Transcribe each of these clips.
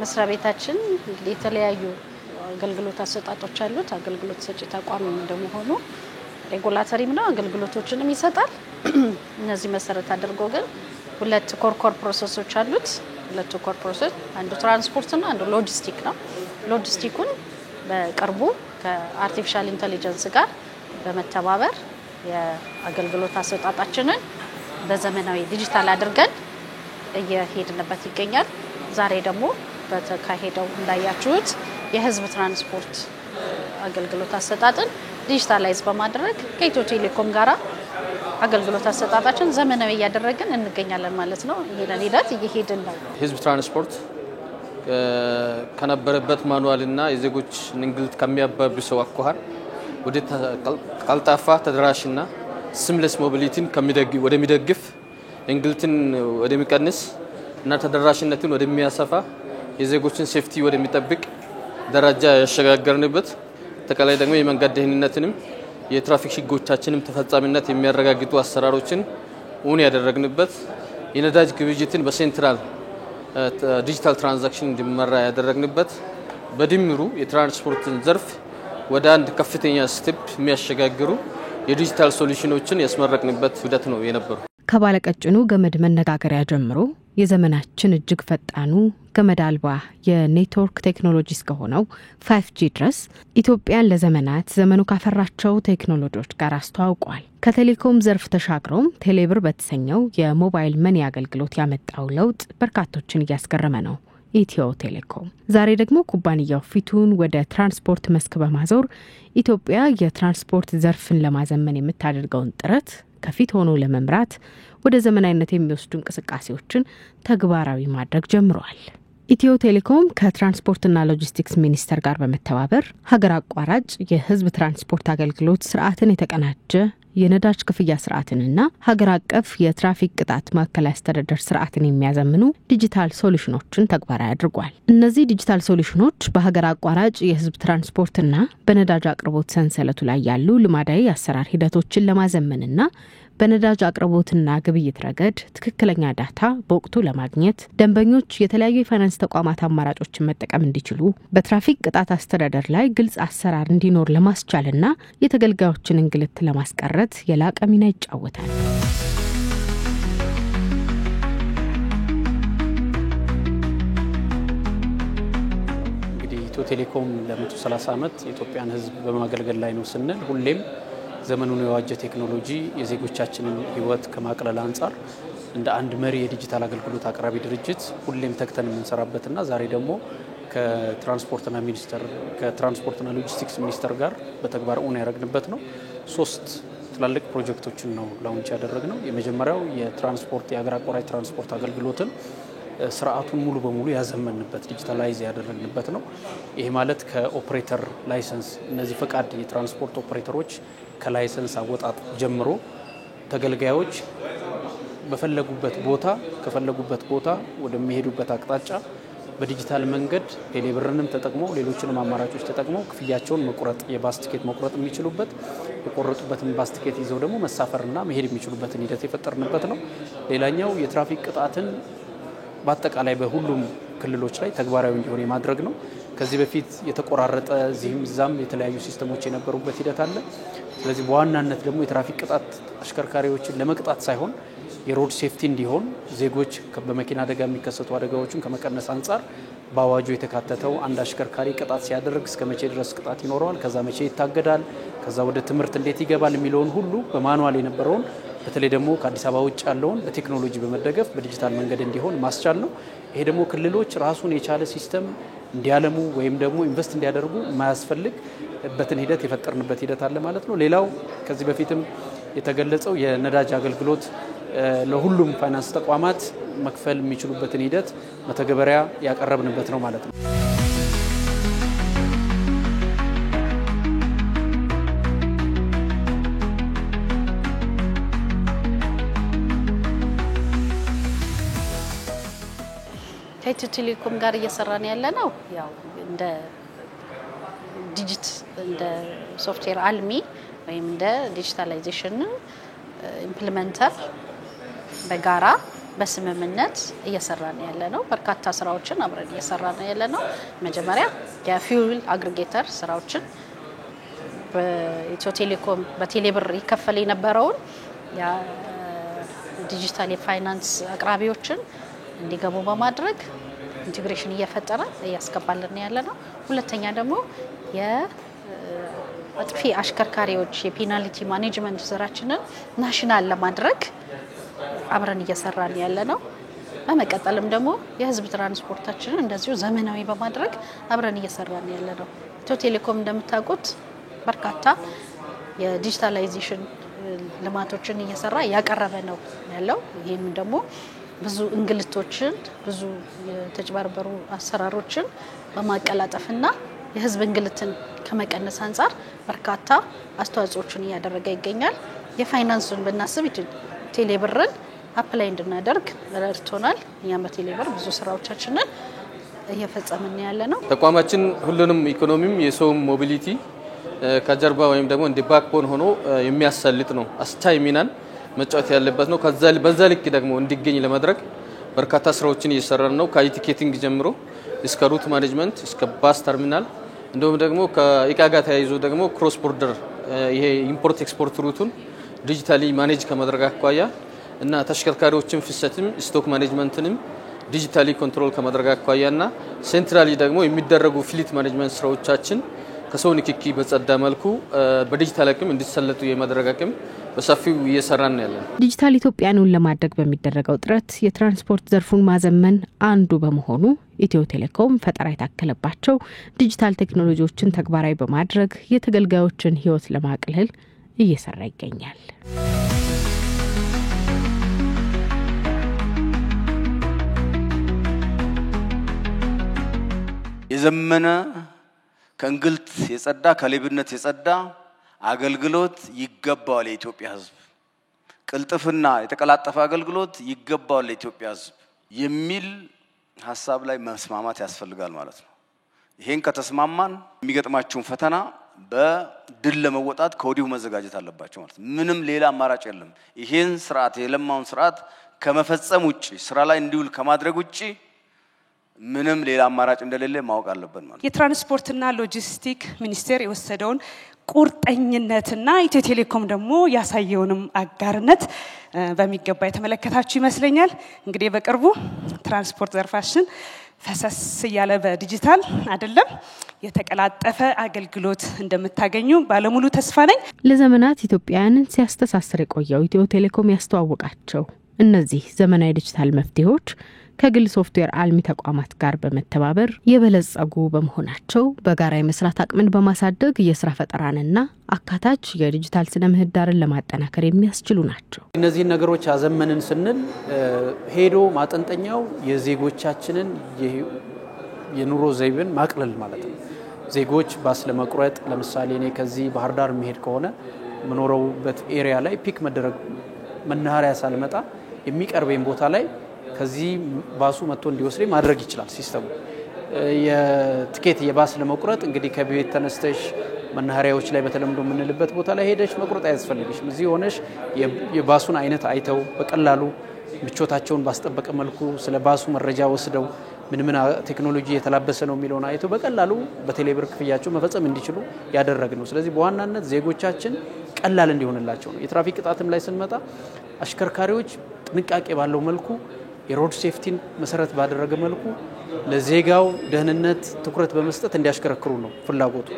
መስሪያ ቤታችን እንግዲህ የተለያዩ አገልግሎት አሰጣጦች አሉት አገልግሎት ሰጪ ተቋም እንደመሆኑ ሬጉላተሪም ነው አገልግሎቶችንም ይሰጣል እነዚህ መሰረት አድርጎ ግን ሁለት ኮር ፕሮሰሶች አሉት ሁለት ኮር ፕሮሰስ አንዱ ትራንስፖርት እና አንዱ ሎጂስቲክ ነው ሎጂስቲኩን በቅርቡ ከአርቲፊሻል ኢንተለጀንስ ጋር በመተባበር የአገልግሎት አሰጣጣችንን በዘመናዊ ዲጂታል አድርገን እየሄድንበት ይገኛል ዛሬ ደግሞ በተካሄደው እንዳያችሁት የህዝብ ትራንስፖርት አገልግሎት አሰጣጥን ዲጂታላይዝ በማድረግ ከኢትዮ ቴሌኮም ጋራ አገልግሎት አሰጣጣችን ዘመናዊ ያደረግን እንገኛለን ማለት ነው ይሄን ሂደት እየሄድን ነው ህዝብ ትራንስፖርት ከነበረበት ማኑዋልና የዜጎች እንግልት ከሚያባብሰው አኳኋን ወደ ቀልጣፋ ተደራሽና ሲምለስ ሞቢሊቲን ወደሚደግፍ እንግልትን ወደሚቀንስ እና ተደራሽነትን ወደሚያሰፋ የዜጎችን ሴፍቲ ወደሚጠብቅ ደረጃ ያሸጋገርንበት ተከላይ ደግሞ የመንገድ ደህንነትንም የትራፊክ ህጎቻችንም ተፈጻሚነት የሚያረጋግጡ አሰራሮችን ኡን ያደረግንበት የነዳጅ ግብይትን በሴንትራል ዲጂታል ትራንዛክሽን እንዲመራ ያደረግንበት በድምሩ የትራንስፖርትን ዘርፍ ወደ አንድ ከፍተኛ ስቴፕ የሚያሸጋግሩ የዲጂታል ሶሉሽኖችን ያስመረቅንበት ሂደት ነው የነበረው ከባለቀጭኑ ገመድ መነጋገሪያ ጀምሮ የዘመናችን እጅግ ፈጣኑ ገመድ አልባ የኔትወርክ ቴክኖሎጂስ ከሆነው 5G ድረስ ኢትዮጵያን ለዘመናት ዘመኑ ካፈራቸው ቴክኖሎጂዎች ጋር አስተዋውቋል ከቴሌኮም ዘርፍ ተሻግሮም ቴሌብር በተሰኘው የሞባይል መኒ አገልግሎት ያመጣው ለውጥ በርካቶችን እያስገረመ ነው ኢትዮ ቴሌኮም ዛሬ ደግሞ ኩባንያው ፊቱን ወደ ትራንስፖርት መስክ በማዞር ኢትዮጵያ የትራንስፖርት ዘርፍን ለማዘመን የምታደርገውን ጥረት ከፊት ሆኖ ለመምራት ወደ ዘመናዊነት የሚወስዱ እንቅስቃሴዎችን ተግባራዊ ማድረግ ጀምሯል ኢትዮ ቴሌኮም ከትራንስፖርትና ሎጂስቲክስ ሚኒስቴር ጋር በመተባበር ሀገር አቋራጭ የህዝብ ትራንስፖርት አገልግሎት ስርዓትን የተቀናጀ የነዳጅ ክፍያ ስርዓትንና ሀገር አቀፍ የትራፊክ ቅጣት ማዕከላዊ አስተዳደር ስርዓትን የሚያዘምኑ ዲጂታል ሶሉሽኖችን ተግባራዊ አድርጓል እነዚህ ዲጂታል ሶሉሽኖች በሀገር አቋራጭ የህዝብ ትራንስፖርትና በነዳጅ አቅርቦት ሰንሰለቱ ላይ ያሉ ልማዳዊ አሰራር ሂደቶችን ለማዘመንና በነዳጅ አቅርቦትና ግብይት ረገድ ትክክለኛ ዳታ በወቅቱ ለማግኘት ደንበኞች የተለያዩ የፋይናንስ ተቋማት አማራጮችን መጠቀም እንዲችሉ በትራፊክ ቅጣት አስተዳደር ላይ ግልጽ አሰራር እንዲኖር ለማስቻልና የተገልጋዮችን እንግልት ለማስቀረት የላቀ ሚና ይጫወታል እንግዲህ ኢትዮ ቴሌኮም ለ130 ዓመት የኢትዮጵያን ህዝብ በማገልገል ላይ ነው ስንል ሁሌም ዘመኑን የዋጀ ቴክኖሎጂ የዜጎቻችንን ህይወት ከማቅለል አንፃር እንደ አንድ መሪ የዲጂታል አገልግሎት አቅራቢ ድርጅት ሁሌም ተክተን የምንሰራበትና ዛሬ ደግሞ ከትራንስፖርትና ሎጂስቲክስ ሚኒስቴር ጋር በተግባር ኡን ያደረግንበት ነው ሶስት ትላልቅ ፕሮጀክቶችን ነው ላውንች ያደረግነው የመጀመሪያው የሀገር አቋራጭ ትራንስፖርት አገልግሎትን ስርዓቱን ሙሉ በሙሉ ያዘመንበት ዲጂታላይዝ ያደረግንበት ነው ይሄ ማለት ከኦፕሬተር ላይሰንስ እነዚህ ፈቃድ የትራንስፖርት ኦፕሬተሮች ከላይሰንስ አወጣጥ ጀምሮ ተገልጋዮች ከፈለጉበት ቦታ ወደሚሄዱበት አቅጣጫ በዲጂታል መንገድ ቴሌብርንም ተጠቅመው ሌሎችንም አማራጮች ተጠቅመው ክፍያቸውን መቁረጥ የባስ ቲኬት መቁረጥ የሚችሉበት የቆረጡበትን ባስ ቲኬት ይዘው ደግሞ መሳፈርና መሄድ የሚችሉበትን ሂደት የፈጠርንበት ነው ሌላኛው የትራፊክ ቅጣትን በአጠቃላይ በሁሉም ክልሎች ላይ ተግባራዊ እንዲሆን የማድረግ ነው ከዚህ በፊት የተቆራረጠ እዛም የተለያዩ ሲስተሞች የነበሩበት ሂደት አለ ስለዚህ በዋናነት ደግሞ የትራፊክ ቅጣት አሽከርካሪዎችን ለመቅጣት ሳይሆን የሮድ ሴፍቲ እንዲሆን ዜጎች በመኪና አደጋ የሚከሰቱ አደጋዎችን ከመቀነስ አንፃር በአዋጁ የተካተተው አንድ አሽከርካሪ ቅጣት ሲያደርግ እስከመቼ ድረስ ቅጣት ይኖረዋል ከዛ መቼ ይታገዳል ከዛ ወደ ትምህርት እንዴት ይገባል የሚለውን ሁሉ በማኑዋል የነበረውን በተለይ ደግሞ ከአዲስ አበባ ውጭ ያለውን በቴክኖሎጂ በመደገፍ በዲጂታል መንገድ እንዲሆን ማስቻል ነው ይሄ ደግሞ ክልሎች ራሱን የቻለ ሲስተም እንዲያለሙ ወይም ደግሞ ኢንቨስት እንዲያደርጉ የማያስፈልግበትን ሂደት የፈጠርንበት ሂደት አለ ማለት ነው ሌላው ከዚህ በፊትም የተገለጸው የነዳጅ አገልግሎት ለሁሉም ፋይናንስ ተቋማት መክፈል የሚችሉበትን ሂደት መተግበሪያ ያቀረብንበት ነው ማለት ነው ከኢትዮ ቴሌኮም ጋር እየሰራን ያለነው ያው እንደ እንደ ሶፍትዌር አልሚ ወይም እንደ ዲጂታላይዜሽን ኢምፕሊመንተር በጋራ በስምምነት እየሰራን ያለነው በርካታ ስራዎችን አብረን እየሰራን ያለነው መጀመሪያ የፊውል አግሪጌተር ስራዎችን በኢትዮ ቴሌኮም በቴሌብር ይከፈል የነበረውን ያ ዲጂታል የፋይናንስ አቅራቢዎችን እንዲገቡ በማድረግ ኢንቲግሬሽን እየፈጠረ እያስገባልን ያለነው ሁለተኛ ደግሞ የአጥፊ አሽከርካሪዎች የፔናልቲ ማኔጅመንት ስራችንን ናሽናል ለማድረግ አብረን እየሰራን ያለነው በመቀጠልም ደግሞ የህዝብ ትራንስፖርታችንን እንደዚሁ ዘመናዊ በማድረግ አብረን እየሰራን ያለነው ኢትዮ ቴሌኮም እንደምታውቁት በርካታ የዲጂታላይዜሽን ልማቶችን እየሰራ ያቀረበ ነው ያለው ይሄም ደግሞ ብዙ እንግልቶችን ብዙ የተጭበረበሩ አሰራሮችን በማቀላጠፍና የህዝብ እንግልትን ከመቀነስ አንፃር በርካታ አስተዋጽኦችን እያደረገ ይገኛል የፋይናንሱን በእናስብ ቴሌብርን አፕላይ እንድናደርግ ረድቶናል እኛም በቴሌብር ብዙ ስራዎቻችንን እየፈጸምን ያለነው ተቋማችን ሁሉንም ኢኮኖሚም የሰው ሞቢሊቲ ከጀርባ ወይም ደግሞ እንደ ባክቦን ሆኖ የሚያሳልጥ ነው አስታይ ሚናን መጫወት ያለበት ነው በዛ ልክ ደግሞ እንዲገኝ ለማድረግ በርካታ ስራዎችን እየሰራን ነው ከኢቲኬቲንግ ጀምሮ እስከ ሩት ማኔጅመንት እስከ ባስ ተርሚናል እንደውም ደግሞ ከኢቃ ጋር ተያይዞ ደግሞ ክሮስ ቦርደር ይሄ ኢምፖርት ኤክስፖርት ሩቱን ዲጂታሊ ማኔጅ ከማድረግ አኳያ እና ተሽከርካሪዎችን ፍሰትም ስቶክ ማኔጅመንትንም ዲጂታሊ ኮንትሮል ከማድረግ አኳያና ሴንትራሊ ደግሞ የሚደረጉ ፍሊት ማኔጅመንት ስራዎቻችን ከሰው ንክኪ በጸዳ መልኩ በዲጂታል አቅም እንዲሰለጡ የማድረግ አቅም በሰፊው እየሰራን ያለን ዲጂታል ኢትዮጵያንን ለማድረግ በሚደረገው ጥረት የትራንስፖርት ዘርፉን ማዘመን አንዱ በመሆኑ ኢትዮ ቴሌኮም ፈጠራ የታከለባቸው ዲጂታል ቴክኖሎጂዎችን ተግባራዊ በማድረግ የተገልጋዮችን ህይወት ለማቅለል እየሰራ ይገኛል የዘመነ ከእንግልት የጸዳ ከሌብነት የጸዳ አገልግሎት ይገባዋል የኢትዮጵያ ህዝብ ቅልጥፍና የተቀላጠፈ አገልግሎት ይገባዋል የኢትዮጵያ ህዝብ የሚል ሐሳብ ላይ መስማማት ያስፈልጋል ማለት ነው ይሄን ከተስማማን የሚገጥማችሁን ፈተና በድል ለመወጣት ከወዲሁ መዘጋጀት አለባችሁ ማለት ምንም ሌላ አማራጭ የለም ይሄን ስርዓት የለማውን ስርዓት ከመፈጸም ውጪ ስራ ላይ እንዲውል ከማድረግ ውጪ ምንም ሌላ አማራጭ እንደሌለ ማወቅ አለበት ማለት የትራንስፖርትና ሎጂስቲክ ሚኒስቴር የወሰደውን ቁርጠኝነትና ኢትዮ ቴሌኮም ደግሞ ያሳየውንም አጋርነት በሚገባ የተመለከታችሁ ይመስለኛል እንግዲህ በቅርቡ ትራንስፖርት ዘርፋችን ፈሰስ ያለ በዲጂታል አይደለም የተቀላጠፈ አገልግሎት እንደምታገኙ ባለሙሉ ተስፋ ነኝ ለዘመናት ኢትዮጵያውያንን ሲያስተሳስር የቆየው ኢትዮ ቴሌኮም ያስተዋወቃቸው እነዚህ ዘመናዊ ዲጂታል መፍትሄዎች ከግል ሶፍትዌር አልሚ ተቋማት ጋር በመተባበር የበለጸጉ በመሆናቸው በጋራ የመስራት አቅምን በማሳደግ የስራ ፈጠራንና አካታች የዲጂታል ስነ ምህዳርን ለማጠናከር የሚያስችሉ ናቸው እነዚህ ነገሮች አዘመንን ስንል ሄዶ ማጠንጠኛው የዜጎቻችንን የኑሮ ዘይቤን ማቅለል ማለት ነው ዜጎች ባስ ለመቁረጥ ለምሳሌ እኔ ከዚህ ባህር ዳር መሄድ ከሆነ መኖረውበት ኤሪያ ላይ ፒክ መደረግ መናኸሪያ ሳልመጣ የሚቀርበኝ ቦታ ላይ ከዚህ ባሱ መጥቶ እንዲወስደኝ ማድረግ ይችላል ሲስተሙ የቲኬት የባስ ለመቁረጥ እንግዲህ ከቤት ተነስተሽ መናኸሪያዎች ላይ በተለምዶ ምንልበት ቦታ ላይ ሄደሽ መቁረጥ አያስፈልግሽም እዚህ ሆነሽ የባሱን አይነት አይተው በቀላሉ ምቾታቸውን ባስጠበቀ መልኩ ስለ ባሱ መረጃ ወስደው ምን ቴክኖሎጂ የተላበሰ ነው የሚለውን አይተው በቀላሉ በቴሌብር ክፍያቸው መፈጸም እንዲችሉ ያደረግነው ስለዚህ በዋናነት ዜጎቻችን ቀላል እንዲሆንላቸው ነው የትራፊክ ቅጣትም ላይ ስንመጣ አሽከርካሪዎች ጥንቃቄ ባለው መልኩ የሮድ ሴፍቲን መሰረት ባደረገ መልኩ ለዜጋው ደህንነት ትኩረት በመስጠት እንዲያሽከረክሩ ነው ፍላጎቱ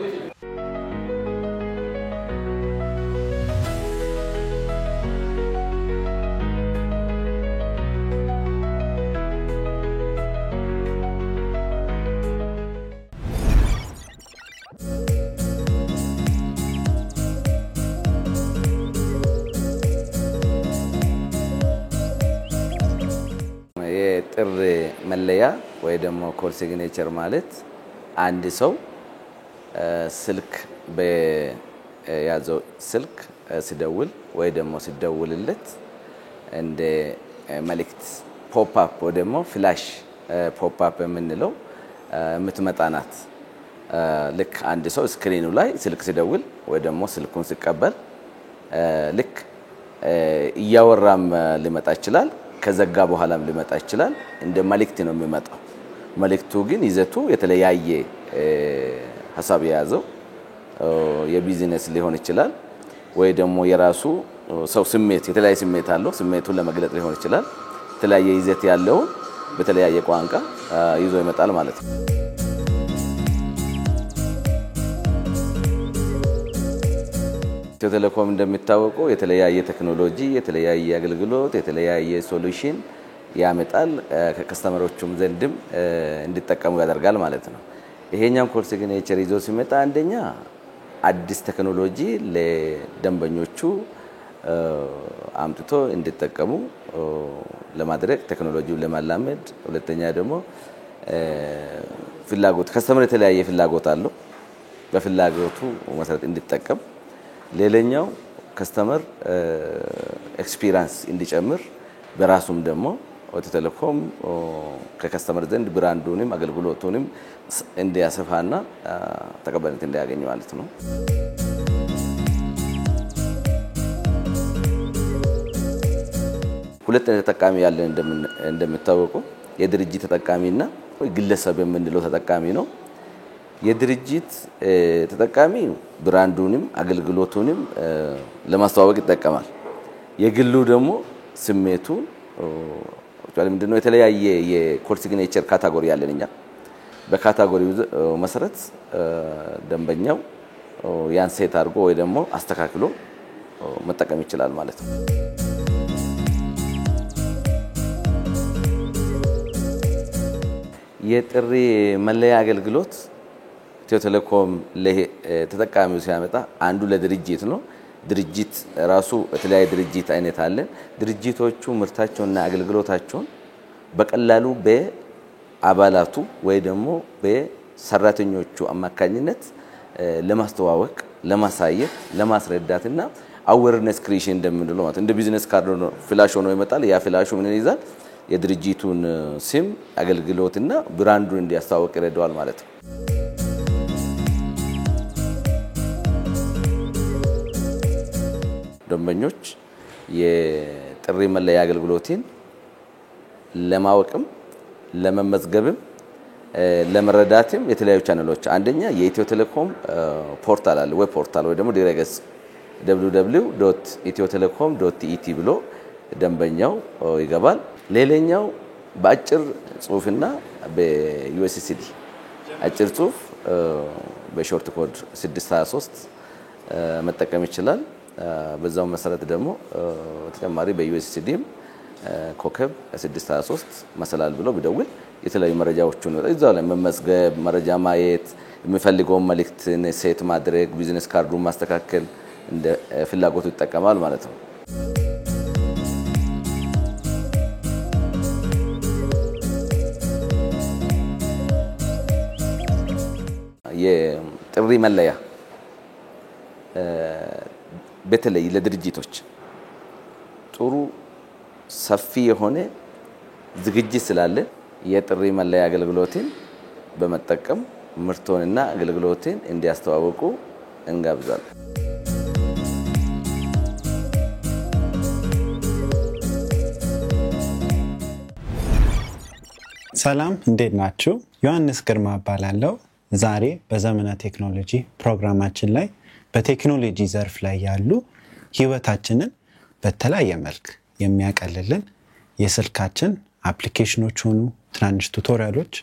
ጥር መለያ ወይ ደግሞ ኮል ሲግኔቸር ማለት አንድ ሰው ስልክ በያዘው ስልክ ሲደውል ወይ ደግሞ ሲደውልለት እንደ መልእክት ፖፕ አፕ ወይ ደግሞ ፍላሽ ፖፕ አፕ የምንለው የምትመጣ ናት። ልክ አንድ ሰው ስክሪኑ ላይ ስልክ ሲደውል ወይ ደግሞ ስልኩን ሲቀበል ልክ እያወራም ሊመጣ ይችላል፣ ከዘጋ በኋላም ሊመጣ ይችላል። እንደ መልእክት ነው የሚመጣው። መልእክቱ ግን ይዘቱ የተለያየ ሐሳብ የያዘው የቢዝነስ ሊሆን ይችላል ወይ ደግሞ የራሱ ሰው ስሜት የተለያየ ስሜት አለው፣ ስሜቱን ለመግለጽ ሊሆን ይችላል። የተለያየ ይዘት ያለው በተለያየ ቋንቋ ይዞ ይመጣል ማለት ነው። ኢትዮ ቴሌኮም እንደሚታወቀው የተለያየ ቴክኖሎጂ፣ የተለያየ አገልግሎት፣ የተለያየ ሶሉሽን ያመጣል። ከከስተመሮቹም ዘንድም እንዲጠቀሙ ያደርጋል ማለት ነው። ይሄኛው ኮል ሲግኔቸር ይዞ ሲመጣ አንደኛ አዲስ ቴክኖሎጂ ለደንበኞቹ አምጥቶ እንዲጠቀሙ ለማድረግ ቴክኖሎጂውን ለማላመድ፣ ሁለተኛ ደግሞ ፍላጎት ከስተመር የተለያየ ፍላጎት አለው፣ በፍላጎቱ መሰረት እንዲጠቀም፣ ሌላኛው ከስተመር ኤክስፒሪየንስ እንዲጨምር በራሱም ደግሞ ኢትዮ ቴሌኮም ከከስተመር ዘንድ ብራንዱንም አገልግሎቱንም እንዲያሰፋና ተቀባይነት እንዲያገኝ ማለት ነው። ሁለት ተጠቃሚ ያለን እንደምታወቀው የድርጅት ተጠቃሚና ግለሰብ የምንለው ተጠቃሚ ነው። የድርጅት ተጠቃሚ ብራንዱንም አገልግሎቱንም ለማስተዋወቅ ይጠቀማል። የግሉ ደግሞ ስሜቱን ምንድነው የተለያየ የኮል ሲግኔቸር ካታጎሪ ያለንኛ በካታጎሪው መሰረት ደንበኛው ያን ሴት አድርጎ ወይ ደግሞ አስተካክሎ መጠቀም ይችላል ማለት ነው። የጥሪ መለያ አገልግሎት ኢትዮ ቴሌኮም ለተጠቃሚው ሲያመጣ አንዱ ለድርጅት ነው። ድርጅት ራሱ የተለያየ ድርጅት አይነት አለ። ድርጅቶቹ ምርታቸውና አገልግሎታቸውን በቀላሉ በአባላቱ ወይ ደግሞ በሰራተኞቹ አማካኝነት ለማስተዋወቅ፣ ለማሳየት፣ ለማስረዳትና አዌርነስ ክሪኤሽን እንደምንለው ማለት እንደ ቢዝነስ ካርድ ነው። ፍላሽ ሆኖ ይመጣል። ያ ፍላሹ ምን ይይዛል? የድርጅቱን ስም፣ አገልግሎትና ብራንዱን እንዲያስተዋውቅ ይረዳዋል ማለት ነው። ደንበኞች የጥሪ መለያ አገልግሎትን ለማወቅም ለመመዝገብም ለመረዳትም የተለያዩ ቻናሎች አንደኛ የኢትዮ ቴሌኮም ፖርታል አለ፣ ዌብ ፖርታል ወይ ደግሞ ድረገጽ www.ethiotelecom.et ብሎ ደንበኛው ይገባል። ሌላኛው በአጭር ጽሁፍና በዩኤስኤስዲ አጭር ጽሁፍ በሾርት ኮድ 623 መጠቀም ይችላል። በዛው መሰረት ደግሞ ተጨማሪ በዩኤስኤስዲም ኮከብ 623 መሰላል ብሎ ቢደውል የተለያዩ መረጃዎችን እዛው ላይ መመዝገብ፣ መረጃ ማየት፣ የሚፈልገው መልእክት ሴት ማድረግ፣ ቢዝነስ ካርዱን ማስተካከል እንደ ፍላጎቱ ይጠቀማል ማለት ነው። የጥሪ መለያ በተለይ ለድርጅቶች ጥሩ ሰፊ የሆነ ዝግጅት ስላለ የጥሪ መለያ አገልግሎትን በመጠቀም ምርቶንና አገልግሎትን እንዲያስተዋውቁ እንጋብዛለን። ሰላም፣ እንዴት ናችሁ? ዮሐንስ ግርማ እባላለሁ። ዛሬ በዘመነ ቴክኖሎጂ ፕሮግራማችን ላይ በቴክኖሎጂ ዘርፍ ላይ ያሉ ህይወታችንን በተለያየ መልክ የሚያቀልልን የስልካችን አፕሊኬሽኖች ሆኑ ትናንሽ ቱቶሪያሎች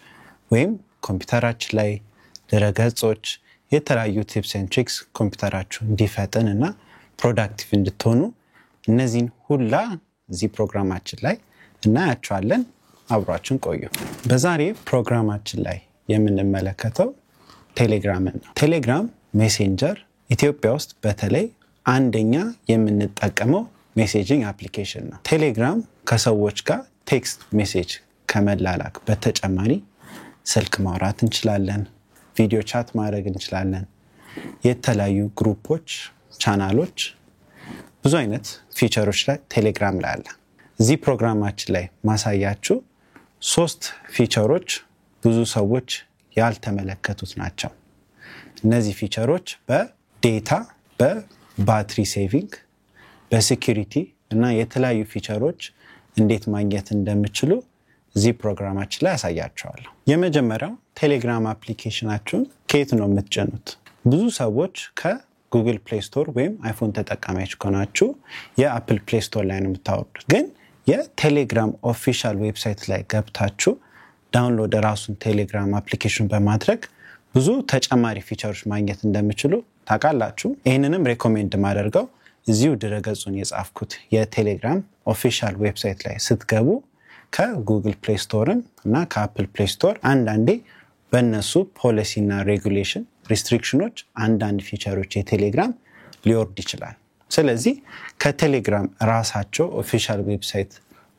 ወይም ኮምፒውተራችን ላይ ድረገጾች የተለያዩ ቲፕስ ኤንድ ትሪክስ ኮምፒውተራችሁ እንዲፈጥን እና ፕሮዳክቲቭ እንድትሆኑ እነዚህን ሁላ እዚህ ፕሮግራማችን ላይ እናያቸዋለን። አብራችን ቆዩ። በዛሬ ፕሮግራማችን ላይ የምንመለከተው ቴሌግራምን ነው። ቴሌግራም ሜሴንጀር ኢትዮጵያ ውስጥ በተለይ አንደኛ የምንጠቀመው ሜሴጂንግ አፕሊኬሽን ነው። ቴሌግራም ከሰዎች ጋር ቴክስት ሜሴጅ ከመላላክ በተጨማሪ ስልክ ማውራት እንችላለን፣ ቪዲዮ ቻት ማድረግ እንችላለን። የተለያዩ ግሩፖች፣ ቻናሎች፣ ብዙ አይነት ፊቸሮች ላይ ቴሌግራም ላይ አለ። እዚህ ፕሮግራማችን ላይ ማሳያችሁ ሶስት ፊቸሮች ብዙ ሰዎች ያልተመለከቱት ናቸው። እነዚህ ፊቸሮች በዴታ፣ በባትሪ ሴቪንግ፣ በሴኩሪቲ እና የተለያዩ ፊቸሮች እንዴት ማግኘት እንደምችሉ እዚህ ፕሮግራማችን ላይ ያሳያቸዋለሁ። የመጀመሪያው ቴሌግራም አፕሊኬሽናችሁን ከየት ነው የምትጭኑት? ብዙ ሰዎች ከጉግል ፕሌይ ስቶር ወይም አይፎን ተጠቃሚዎች ከሆናችሁ የአፕል ፕሌይ ስቶር ላይ ነው የምታወርዱት። ግን የቴሌግራም ኦፊሻል ዌብሳይት ላይ ገብታችሁ ዳውንሎድ ራሱን ቴሌግራም አፕሊኬሽን በማድረግ ብዙ ተጨማሪ ፊቸሮች ማግኘት እንደምችሉ ታውቃላችሁ። ይህንንም ሬኮሜንድ ማደርገው እዚሁ ድረገጹን የጻፍኩት የቴሌግራም ኦፊሻል ዌብሳይት ላይ ስትገቡ ከጉግል ፕሌይ ስቶርን እና ከአፕል ፕሌይ ስቶር አንዳንዴ በእነሱ ፖሊሲ እና ሬጉሌሽን ሪስትሪክሽኖች አንዳንድ ፊቸሮች የቴሌግራም ሊወርድ ይችላል። ስለዚህ ከቴሌግራም ራሳቸው ኦፊሻል ዌብሳይት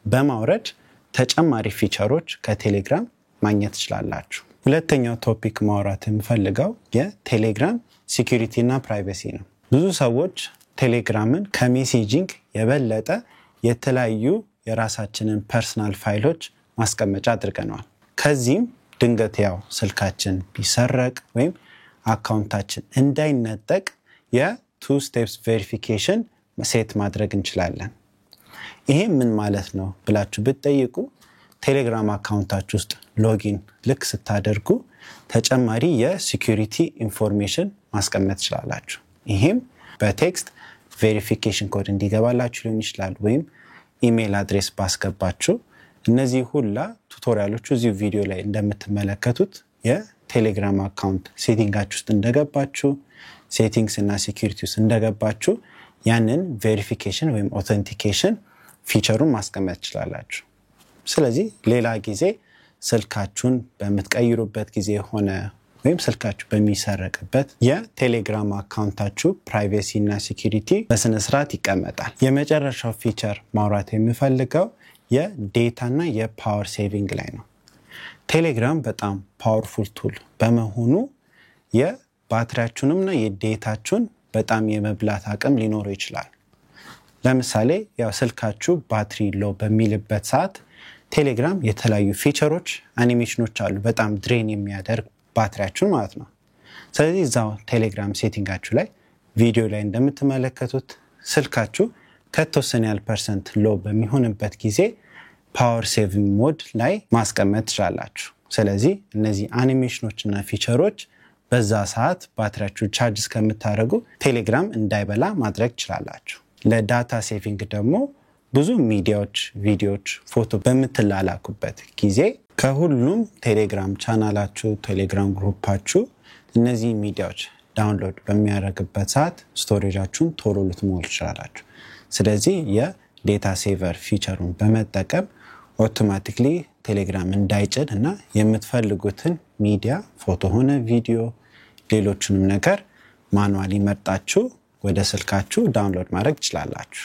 በማውረድ ተጨማሪ ፊቸሮች ከቴሌግራም ማግኘት ትችላላችሁ። ሁለተኛው ቶፒክ ማውራት የምፈልገው የቴሌግራም ሴኩሪቲ እና ፕራይቬሲ ነው። ብዙ ሰዎች ቴሌግራምን ከሜሴጂንግ የበለጠ የተለያዩ የራሳችንን ፐርሰናል ፋይሎች ማስቀመጫ አድርገናል። ከዚህም ድንገት ያው ስልካችን ቢሰረቅ ወይም አካውንታችን እንዳይነጠቅ የቱ ስቴፕስ ቬሪፊኬሽን ሴት ማድረግ እንችላለን። ይሄ ምን ማለት ነው ብላችሁ ብትጠይቁ ቴሌግራም አካውንታችሁ ውስጥ ሎጊን ልክ ስታደርጉ ተጨማሪ የሴኩሪቲ ኢንፎርሜሽን ማስቀመጥ ትችላላችሁ። ይሄም በቴክስት ቬሪፊኬሽን ኮድ እንዲገባላችሁ ሊሆን ይችላል ወይም ኢሜል አድሬስ ባስገባችሁ። እነዚህ ሁላ ቱቶሪያሎቹ እዚህ ቪዲዮ ላይ እንደምትመለከቱት የቴሌግራም አካውንት ሴቲንጋችሁ ውስጥ እንደገባችሁ ሴቲንግስ እና ሴኩሪቲ ውስጥ እንደገባችሁ ያንን ቬሪፊኬሽን ወይም ኦተንቲኬሽን ፊቸሩን ማስቀመጥ ትችላላችሁ። ስለዚህ ሌላ ጊዜ ስልካችሁን በምትቀይሩበት ጊዜ ሆነ ወይም ስልካችሁ በሚሰረቅበት የቴሌግራም አካውንታችሁ ፕራይቬሲ እና ሴኩሪቲ በስነ ስርዓት ይቀመጣል። የመጨረሻው ፊቸር ማውራት የምፈልገው የዴታ እና የፓወር ሴቪንግ ላይ ነው። ቴሌግራም በጣም ፓወርፉል ቱል በመሆኑ የባትሪያችሁንና የዴታችሁን በጣም የመብላት አቅም ሊኖረው ይችላል። ለምሳሌ ያው ስልካችሁ ባትሪ ሎ በሚልበት ሰዓት ቴሌግራም የተለያዩ ፊቸሮች አኒሜሽኖች አሉ በጣም ድሬን የሚያደርግ ባትሪያችሁን ማለት ነው። ስለዚህ እዛው ቴሌግራም ሴቲንጋችሁ ላይ ቪዲዮ ላይ እንደምትመለከቱት ስልካችሁ ከተወሰነ ያህል ፐርሰንት ሎ በሚሆንበት ጊዜ ፓወር ሴቪንግ ሞድ ላይ ማስቀመጥ ትችላላችሁ። ስለዚህ እነዚህ አኒሜሽኖችና ፊቸሮች በዛ ሰዓት ባትሪያችሁ ቻርጅ እስከምታደርጉ ቴሌግራም እንዳይበላ ማድረግ ትችላላችሁ። ለዳታ ሴቪንግ ደግሞ ብዙ ሚዲያዎች፣ ቪዲዮዎች፣ ፎቶ በምትላላኩበት ጊዜ ከሁሉም ቴሌግራም ቻናላችሁ፣ ቴሌግራም ግሩፓችሁ እነዚህ ሚዲያዎች ዳውንሎድ በሚያደርግበት ሰዓት ስቶሬጃችሁን ቶሎ ልትሞሉ ትችላላችሁ። ስለዚህ የዴታ ሴቨር ፊቸሩን በመጠቀም አውቶማቲክሊ ቴሌግራም እንዳይጭን እና የምትፈልጉትን ሚዲያ ፎቶ ሆነ ቪዲዮ ሌሎችንም ነገር ማኑዋሊ መርጣችሁ ወደ ስልካችሁ ዳውንሎድ ማድረግ ትችላላችሁ።